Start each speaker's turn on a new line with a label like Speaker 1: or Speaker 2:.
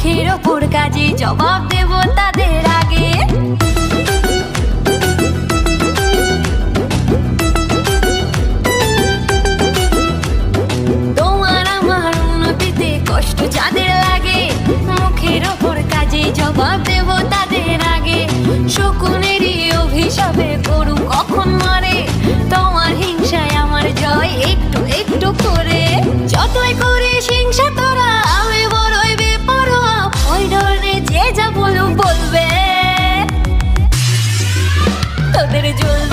Speaker 1: মুখের ওপর কাজে জবাব দেব তাদের আগে। তোমার আমার উন্নতিতে কষ্ট যাদের লাগে, মুখের ওপর কাজে জবাব দেব তাদের আগে। শকুনেরই অভিশাপে গরু কখন মরে, তোমার হিংসায় আমার জয় একটু একটু করে। যতই করিস হিংসা তোরা, আমি বড়ই বেপরোয়া, ওই ধরনের যে যা বলবে। তোদের জন্য